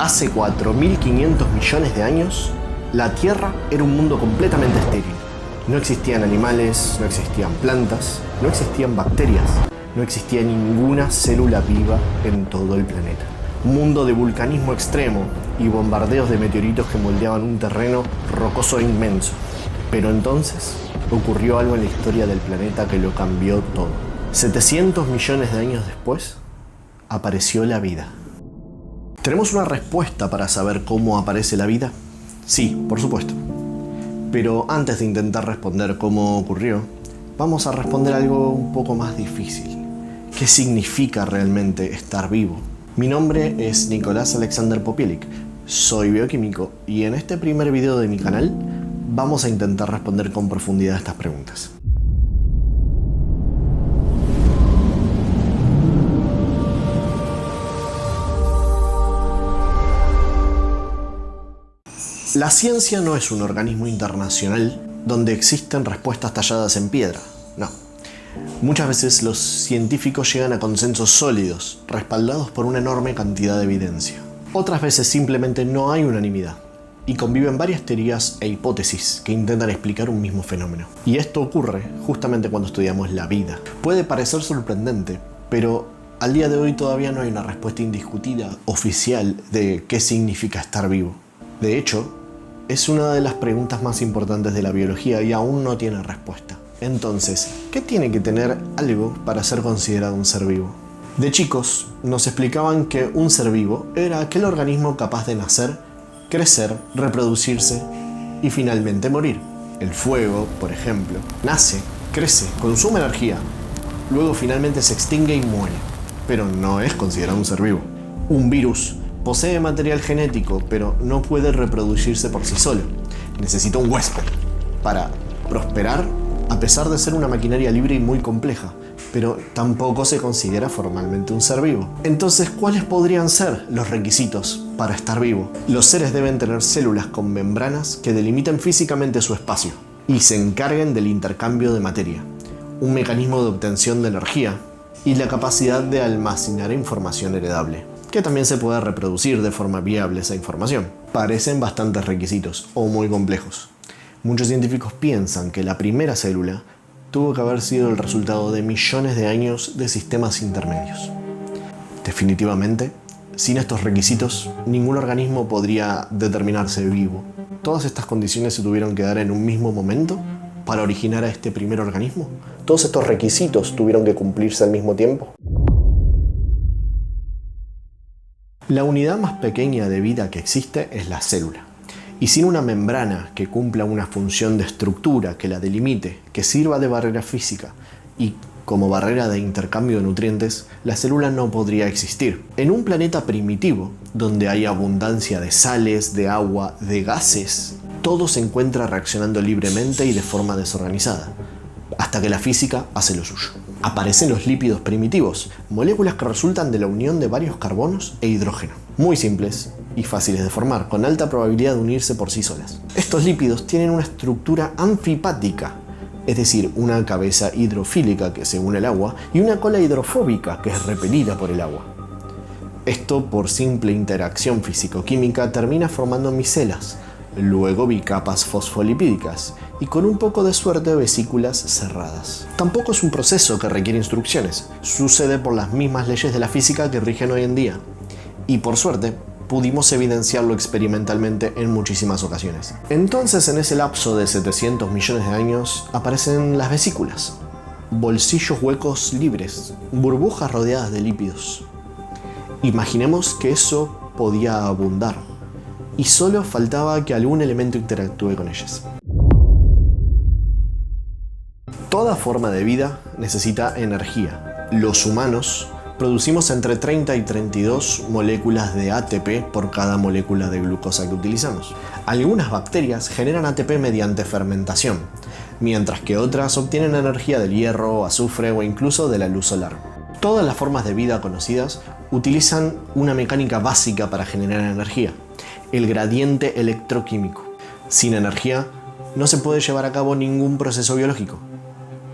Hace 4.500 millones de años, la Tierra era un mundo completamente estéril. No existían animales, no existían plantas, no existían bacterias, no existía ninguna célula viva en todo el planeta. Un mundo de vulcanismo extremo y bombardeos de meteoritos que moldeaban un terreno rocoso e inmenso. Pero entonces ocurrió algo en la historia del planeta que lo cambió todo. 700 millones de años después, apareció la vida. ¿Tenemos una respuesta para saber cómo aparece la vida? Sí, por supuesto. Pero antes de intentar responder cómo ocurrió, vamos a responder algo un poco más difícil. ¿Qué significa realmente estar vivo? Mi nombre es Nicolás Alexander Popielic, soy bioquímico y en este primer video de mi canal vamos a intentar responder con profundidad estas preguntas. La ciencia no es un organismo internacional donde existen respuestas talladas en piedra, no. Muchas veces los científicos llegan a consensos sólidos, respaldados por una enorme cantidad de evidencia. Otras veces simplemente no hay unanimidad, y conviven varias teorías e hipótesis que intentan explicar un mismo fenómeno. Y esto ocurre justamente cuando estudiamos la vida. Puede parecer sorprendente, pero al día de hoy todavía no hay una respuesta indiscutida, oficial, de qué significa estar vivo. De hecho, es una de las preguntas más importantes de la biología y aún no tiene respuesta. Entonces, ¿qué tiene que tener algo para ser considerado un ser vivo? De chicos, nos explicaban que un ser vivo era aquel organismo capaz de nacer, crecer, reproducirse y finalmente morir. El fuego, por ejemplo, nace, crece, consume energía, luego finalmente se extingue y muere, pero no es considerado un ser vivo. Un virus posee material genético, pero no puede reproducirse por sí solo. Necesita un huésped para prosperar, a pesar de ser una maquinaria libre y muy compleja, pero tampoco se considera formalmente un ser vivo. Entonces, ¿cuáles podrían ser los requisitos para estar vivo? Los seres deben tener células con membranas que delimiten físicamente su espacio y se encarguen del intercambio de materia, un mecanismo de obtención de energía y la capacidad de almacenar información heredable, que también se pueda reproducir de forma viable esa información. Parecen bastantes requisitos o muy complejos. Muchos científicos piensan que la primera célula tuvo que haber sido el resultado de millones de años de sistemas intermedios. Definitivamente, sin estos requisitos, ningún organismo podría determinarse vivo. ¿Todas estas condiciones se tuvieron que dar en un mismo momento para originar a este primer organismo? ¿Todos estos requisitos tuvieron que cumplirse al mismo tiempo? La unidad más pequeña de vida que existe es la célula. Y sin una membrana que cumpla una función de estructura, que la delimite, que sirva de barrera física y como barrera de intercambio de nutrientes, la célula no podría existir. En un planeta primitivo, donde hay abundancia de sales, de agua, de gases, todo se encuentra reaccionando libremente y de forma desorganizada, hasta que la física hace lo suyo. Aparecen los lípidos primitivos, moléculas que resultan de la unión de varios carbonos e hidrógeno. Muy simples y fáciles de formar, con alta probabilidad de unirse por sí solas. Estos lípidos tienen una estructura anfipática, es decir, una cabeza hidrofílica que se une al agua y una cola hidrofóbica que es repelida por el agua. Esto, por simple interacción físico-química, termina formando micelas, luego bicapas fosfolipídicas y con un poco de suerte vesículas cerradas. Tampoco es un proceso que requiere instrucciones, sucede por las mismas leyes de la física que rigen hoy en día. Y por suerte, pudimos evidenciarlo experimentalmente en muchísimas ocasiones. Entonces, en ese lapso de 700 millones de años, aparecen las vesículas, bolsillos huecos libres, burbujas rodeadas de lípidos. Imaginemos que eso podía abundar, y solo faltaba que algún elemento interactúe con ellas. Toda forma de vida necesita energía. Los humanos producimos entre 30 y 32 moléculas de ATP por cada molécula de glucosa que utilizamos. Algunas bacterias generan ATP mediante fermentación, mientras que otras obtienen energía del hierro, azufre o incluso de la luz solar. Todas las formas de vida conocidas utilizan una mecánica básica para generar energía: el gradiente electroquímico. Sin energía no se puede llevar a cabo ningún proceso biológico.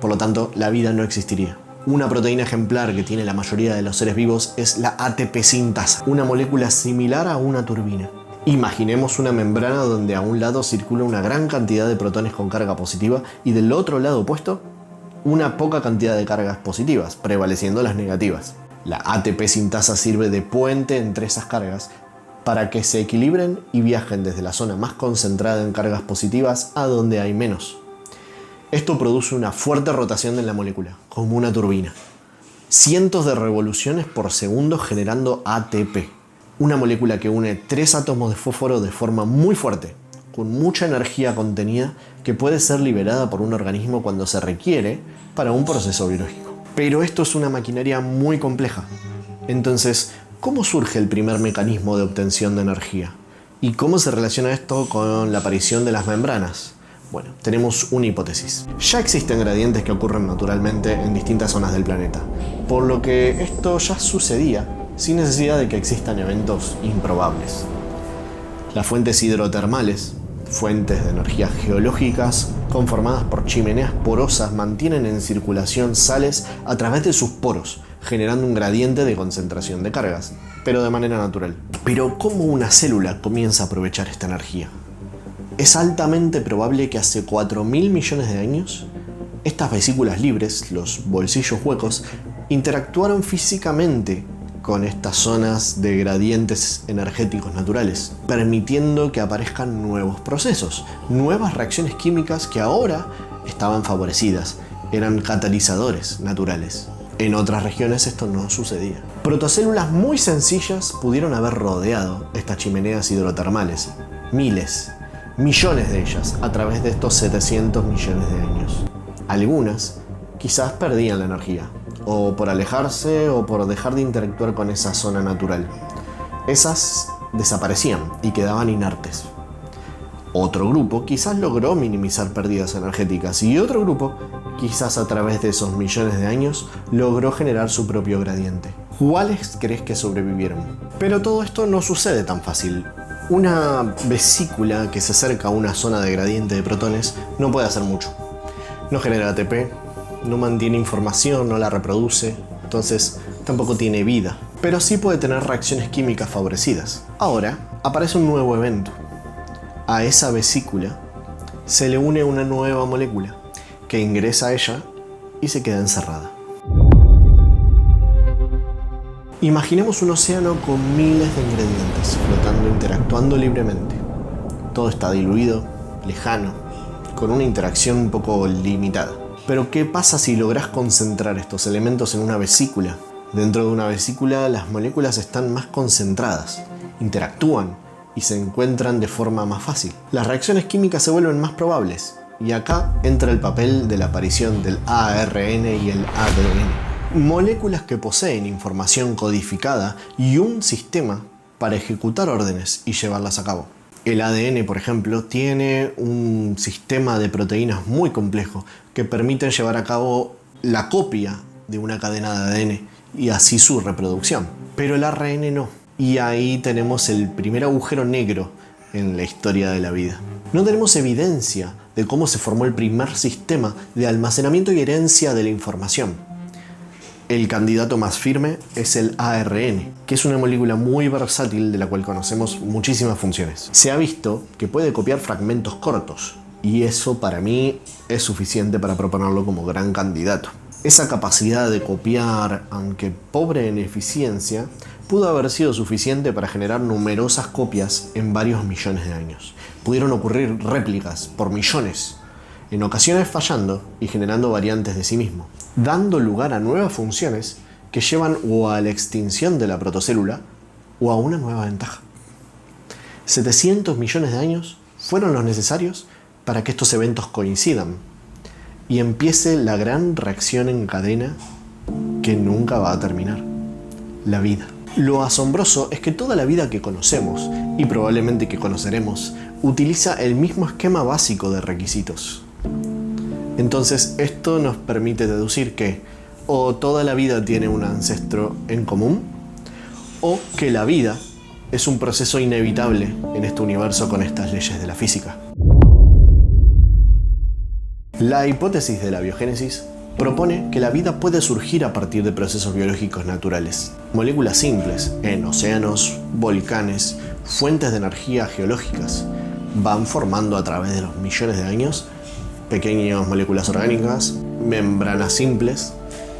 Por lo tanto, la vida no existiría. Una proteína ejemplar que tiene la mayoría de los seres vivos es la ATP sintasa, una molécula similar a una turbina. Imaginemos una membrana donde a un lado circula una gran cantidad de protones con carga positiva y del otro lado opuesto una poca cantidad de cargas positivas, prevaleciendo las negativas. La ATP sintasa sirve de puente entre esas cargas para que se equilibren y viajen desde la zona más concentrada en cargas positivas a donde hay menos. Esto produce una fuerte rotación en la molécula, como una turbina. Cientos de revoluciones por segundo generando ATP. Una molécula que une 3 átomos de fósforo de forma muy fuerte, con mucha energía contenida que puede ser liberada por un organismo cuando se requiere para un proceso biológico. Pero esto es una maquinaria muy compleja. Entonces, ¿cómo surge el primer mecanismo de obtención de energía? ¿Y cómo se relaciona esto con la aparición de las membranas? Bueno, tenemos una hipótesis. Ya existen gradientes que ocurren naturalmente en distintas zonas del planeta, por lo que esto ya sucedía sin necesidad de que existan eventos improbables. Las fuentes hidrotermales, fuentes de energías geológicas conformadas por chimeneas porosas, mantienen en circulación sales a través de sus poros, generando un gradiente de concentración de cargas, pero de manera natural. Pero ¿cómo una célula comienza a aprovechar esta energía? Es altamente probable que hace 4.000 millones de años, estas vesículas libres, los bolsillos huecos, interactuaron físicamente con estas zonas de gradientes energéticos naturales, permitiendo que aparezcan nuevos procesos, nuevas reacciones químicas que ahora estaban favorecidas, eran catalizadores naturales. En otras regiones esto no sucedía. Protocélulas muy sencillas pudieron haber rodeado estas chimeneas hidrotermales, miles, millones de ellas, a través de estos 700 millones de años. Algunas quizás perdían la energía, o por alejarse o por dejar de interactuar con esa zona natural. Esas desaparecían y quedaban inertes. Otro grupo quizás logró minimizar pérdidas energéticas y otro grupo, quizás a través de esos millones de años, logró generar su propio gradiente. ¿Cuáles crees que sobrevivieron? Pero todo esto no sucede tan fácil. Una vesícula que se acerca a una zona de gradiente de protones no puede hacer mucho. No genera ATP, no mantiene información, no la reproduce, entonces tampoco tiene vida. Pero sí puede tener reacciones químicas favorecidas. Ahora aparece un nuevo evento. A esa vesícula se le une una nueva molécula que ingresa a ella y se queda encerrada. Imaginemos un océano con miles de ingredientes flotando, interactuando libremente. Todo está diluido, lejano, con una interacción un poco limitada. Pero ¿qué pasa si logras concentrar estos elementos en una vesícula? Dentro de una vesícula las moléculas están más concentradas, interactúan y se encuentran de forma más fácil. Las reacciones químicas se vuelven más probables y acá entra el papel de la aparición del ARN y el ADN. Moléculas que poseen información codificada y un sistema para ejecutar órdenes y llevarlas a cabo. El ADN, por ejemplo, tiene un sistema de proteínas muy complejo que permiten llevar a cabo la copia de una cadena de ADN y así su reproducción. Pero el ARN no. Y ahí tenemos el primer agujero negro en la historia de la vida. No tenemos evidencia de cómo se formó el primer sistema de almacenamiento y herencia de la información. El candidato más firme es el ARN, que es una molécula muy versátil de la cual conocemos muchísimas funciones. Se ha visto que puede copiar fragmentos cortos, y eso para mí es suficiente para proponerlo como gran candidato. Esa capacidad de copiar, aunque pobre en eficiencia, pudo haber sido suficiente para generar numerosas copias en varios millones de años. Pudieron ocurrir réplicas por millones, en ocasiones fallando y generando variantes de sí mismo, dando lugar a nuevas funciones que llevan o a la extinción de la protocélula o a una nueva ventaja. 700 millones de años fueron los necesarios para que estos eventos coincidan y empiece la gran reacción en cadena que nunca va a terminar: la vida. Lo asombroso es que toda la vida que conocemos, y probablemente que conoceremos, utiliza el mismo esquema básico de requisitos. Entonces, esto nos permite deducir que o toda la vida tiene un ancestro en común, o que la vida es un proceso inevitable en este universo con estas leyes de la física. La hipótesis de la biogénesis propone que la vida puede surgir a partir de procesos biológicos naturales. Moléculas simples, en océanos, volcanes, fuentes de energía geológicas, van formando a través de los millones de años pequeñas moléculas orgánicas, membranas simples,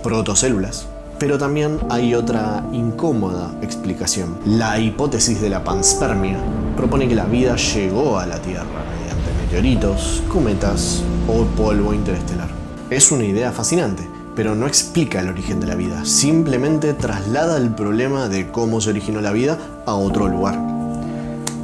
protocélulas. Pero también hay otra incómoda explicación. La hipótesis de la panspermia propone que la vida llegó a la Tierra mediante meteoritos, cometas o polvo interestelar. Es una idea fascinante, pero no explica el origen de la vida, simplemente traslada el problema de cómo se originó la vida a otro lugar.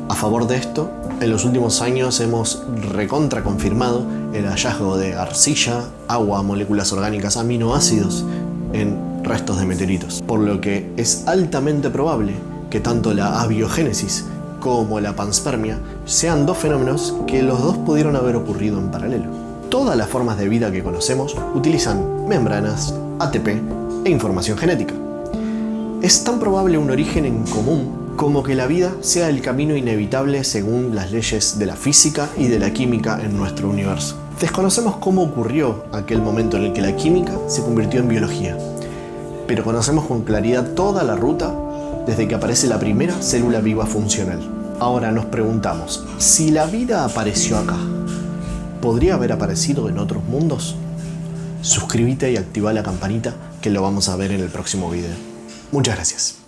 A favor de esto, en los últimos años hemos recontraconfirmado el hallazgo de arcilla, agua, moléculas orgánicas, aminoácidos en restos de meteoritos, por lo que es altamente probable que tanto la abiogénesis como la panspermia sean dos fenómenos que los dos pudieron haber ocurrido en paralelo. Todas las formas de vida que conocemos utilizan membranas, ATP e información genética. Es tan probable un origen en común como que la vida sea el camino inevitable según las leyes de la física y de la química en nuestro universo. Desconocemos cómo ocurrió aquel momento en el que la química se convirtió en biología, pero conocemos con claridad toda la ruta desde que aparece la primera célula viva funcional. Ahora nos preguntamos, si la vida apareció acá, ¿podría haber aparecido en otros mundos? Suscríbete y activa la campanita que lo vamos a ver en el próximo video. Muchas gracias.